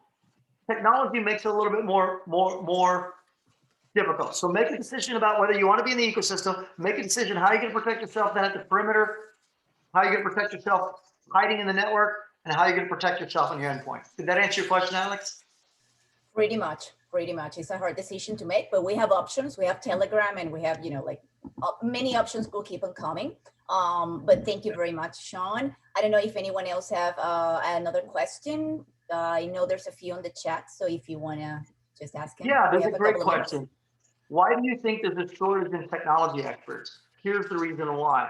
[SPEAKER 4] technology makes it a little bit more difficult. So make a decision about whether you want to be in the ecosystem. Make a decision how you can protect yourself then at the perimeter, how you can protect yourself hiding in the network, and how you can protect yourself on your endpoint. Did that answer your question, Alex?
[SPEAKER 2] Pretty much. It's a hard decision to make, but we have options. We have Telegram, and we have, like many options will keep on coming. But thank you very much, Sean. I don't know if anyone else have another question. I know there's a few on the chat, so if you want to just ask him.
[SPEAKER 4] Yeah, that's a great question. Why do you think there's a shortage in technology experts? Here's the reason why.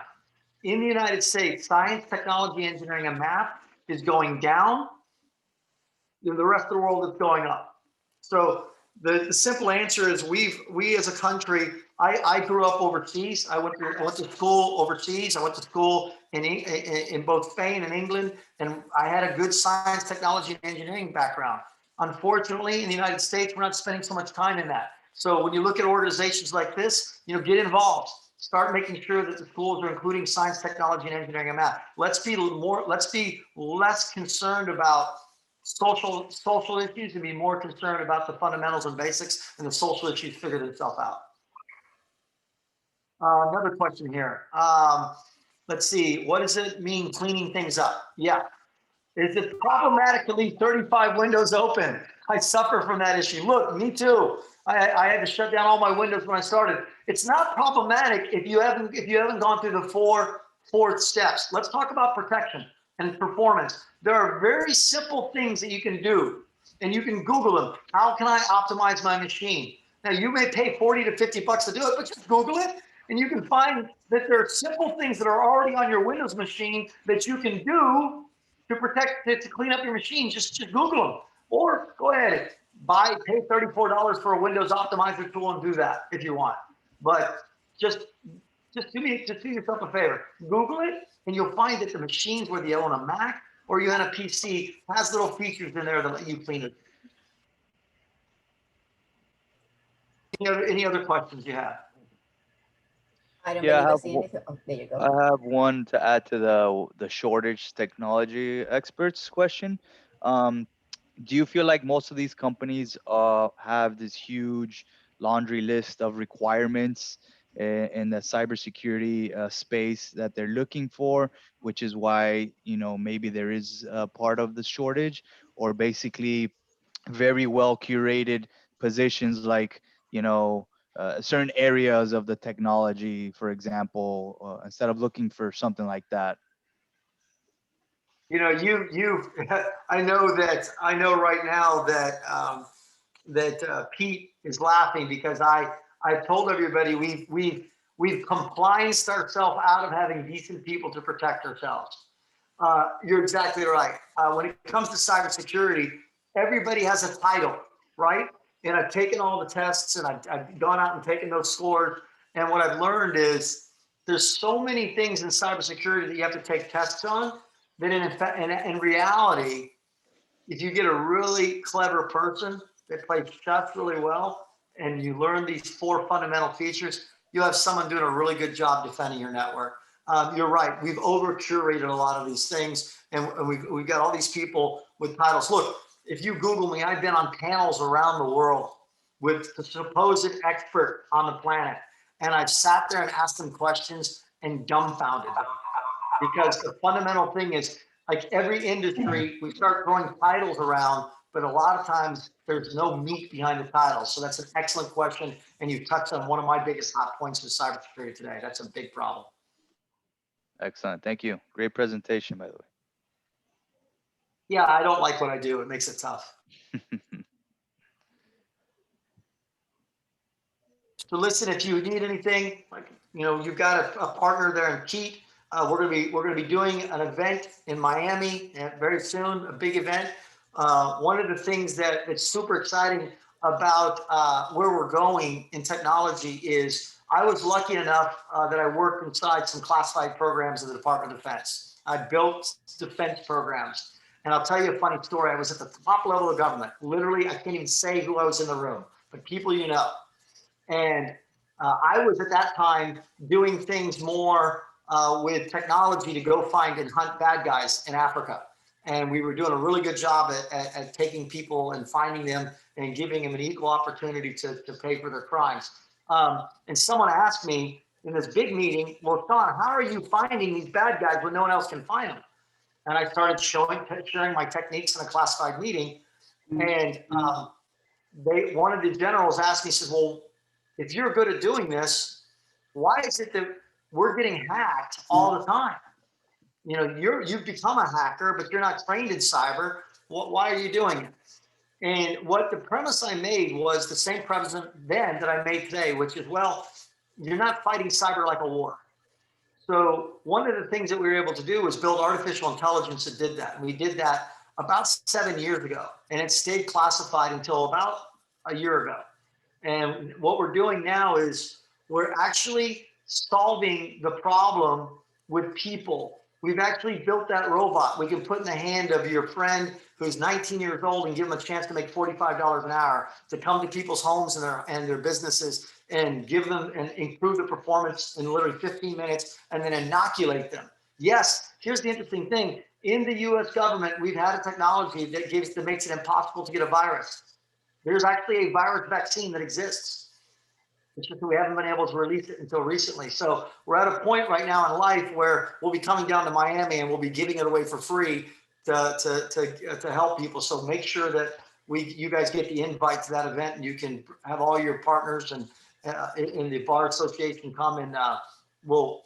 [SPEAKER 4] In the United States, science, technology, engineering, and math is going down. In the rest of the world, it's going up. So the simple answer is we as a country, I grew up overseas. I went to school overseas. I went to school in both Spain and England, and I had a good science, technology, and engineering background. Unfortunately, in the United States, we're not spending so much time in that. So when you look at organizations like this, get involved. Start making sure that the schools are including science, technology, and engineering and math. Let's be less concerned about social issues and be more concerned about the fundamentals and basics, and the social issues figure themselves out. Another question here. Let's see. What does it mean cleaning things up? Yeah. Is it problematic to leave 35 windows open? I suffer from that issue. Look, me too. I had to shut down all my windows when I started. It's not problematic if you haven't gone through the four steps. Let's talk about protection and performance. There are very simple things that you can do, and you can Google them. How can I optimize my machine? Now you may pay 40 to 50 bucks to do it, but just Google it, and you can find that there are simple things that are already on your Windows machine that you can do to clean up your machine. Just Google them, or go ahead, pay $34 for a Windows optimizer tool and do that if you want. But just do yourself a favor. Google it, and you'll find that the machines, whether you own a Mac or you own a PC, has little features in there that let you clean it. Any other questions you have?
[SPEAKER 2] I don't believe I see anything. Oh, there you go.
[SPEAKER 1] I have one to add to the shortage technology experts question. Do you feel like most of these companies have this huge laundry list of requirements in the cybersecurity space that they're looking for, which is why maybe there is a part of the shortage, or basically very well curated positions like certain areas of the technology, for example, instead of looking for something like that?
[SPEAKER 4] I know right now that Pete is laughing because I've told everybody we've complianced ourselves out of having decent people to protect ourselves. You're exactly right. When it comes to cybersecurity, everybody has a title, right? And I've taken all the tests, and I've gone out and taken those scores. And what I've learned is there's so many things in cybersecurity that you have to take tests on that in reality, if you get a really clever person that plays chess really well, and you learn these 4 fundamental features, you'll have someone doing a really good job defending your network. You're right. We've over curated a lot of these things, and we've got all these people with titles. Look, if you Google me, I've been on panels around the world with the supposed expert on the planet, and I've sat there and asked them questions and dumbfounded them. Because the fundamental thing is, like every industry, we start throwing titles around, but a lot of times there's no meat behind the titles. So that's an excellent question, and you touched on one of my biggest hot points with cybersecurity today. That's a big problem.
[SPEAKER 1] Excellent. Thank you. Great presentation, by the way.
[SPEAKER 4] Yeah, I don't like what I do. It makes it tough. So listen, if you need anything, you've got a partner there in Pete. We're gonna be doing an event in Miami very soon, a big event. one of the things that's super exciting about where we're going in technology is I was lucky enough that I worked inside some classified programs of the Department of Defense. I built defense programs. And I'll tell you a funny story. I was at the top level of government. Literally, I can't even say who I was in the room, but people you know. And I was at that time doing things more with technology to go find and hunt bad guys in Africa. And we were doing a really good job at taking people and finding them and giving them an equal opportunity to pay for their crimes. And someone asked me in this big meeting, well, Sean, how are you finding these bad guys when no one else can find them? And I started sharing my techniques in a classified meeting. And one of the generals asked me, says, well, if you're good at doing this, why is it that we're getting hacked all the time? You know, you've become a hacker, but you're not trained in cyber. Why are you doing it? And what the premise I made was the same premise then that I made today, which is, well, you're not fighting cyber like a war. So one of the things that we were able to do was build artificial intelligence that did that. And we did that about 7 years ago, and it stayed classified until about a year ago. And what we're doing now is we're actually solving the problem with people. We've actually built that robot we can put in the hand of your friend who's 19 years old and give them a chance to make $45 an hour to come to people's homes and their businesses and give them and improve the performance in literally 15 minutes and then inoculate them. Yes, here's the interesting thing. In the US government, we've had a technology that makes it impossible to get a virus. There's actually a virus vaccine that exists. It's just that we haven't been able to release it until recently. So we're at a point right now in life where we'll be coming down to Miami and we'll be giving it away for free to help people. So make sure that you guys get the invite to that event, and you can have all your partners and in the bar association come, and we'll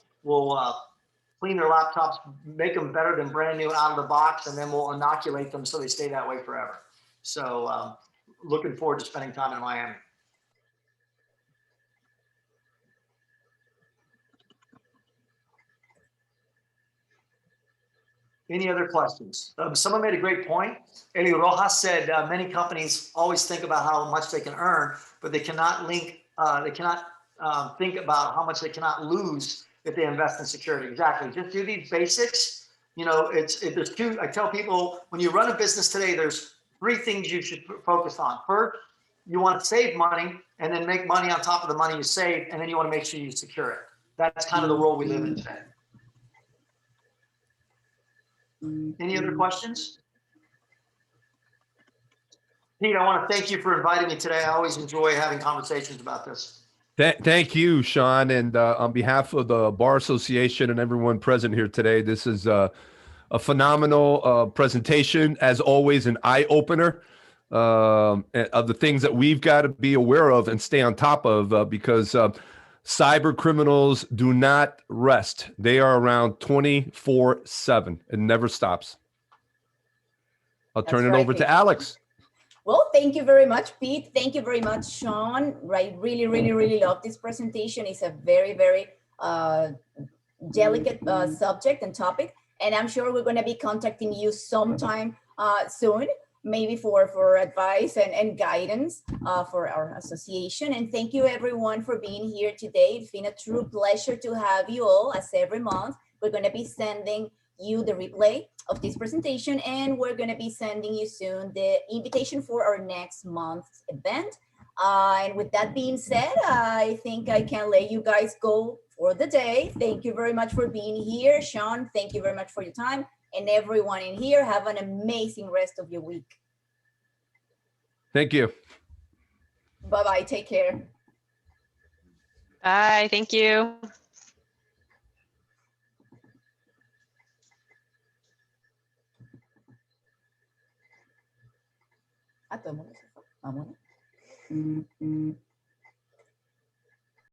[SPEAKER 4] clean their laptops, make them better than brand new out of the box, and then we'll inoculate them so they stay that way forever. So looking forward to spending time in Miami. Any other questions? Someone made a great point. Eli Rojas said many companies always think about how much they can earn, but they cannot think about how much they cannot lose if they invest in security. Exactly. Just do these basics. You know, there's two. I tell people when you run a business today, there's three things you should focus on. First, you want to save money and then make money on top of the money you save, and then you want to make sure you secure it. That's kind of the world we live in today. Any other questions? Pete, I want to thank you for inviting me today. I always enjoy having conversations about this.
[SPEAKER 3] Thank you, Sean. And on behalf of the Bar Association and everyone present here today, this is a phenomenal presentation. As always, an eye-opener of the things that we've got to be aware of and stay on top of because cyber criminals do not rest. They are around 24/7. It never stops. I'll turn it over to Alex.
[SPEAKER 2] Well, thank you very much, Pete. Thank you very much, Sean. I really, really, really love this presentation. It's a very, very delicate subject and topic. And I'm sure we're going to be contacting you sometime soon, maybe for advice and guidance for our association. And thank you, everyone, for being here today. It's been a true pleasure to have you all, as every month. We're going to be sending you the replay of this presentation, and we're going to be sending you soon the invitation for our next month's event. And with that being said, I think I can let you guys go for the day. Thank you very much for being here. Sean, thank you very much for your time. And everyone in here, have an amazing rest of your week.
[SPEAKER 3] Thank you.
[SPEAKER 2] Bye-bye. Take care.
[SPEAKER 5] Bye. Thank you.
[SPEAKER 2] A todo mundo se fue. Vámonos.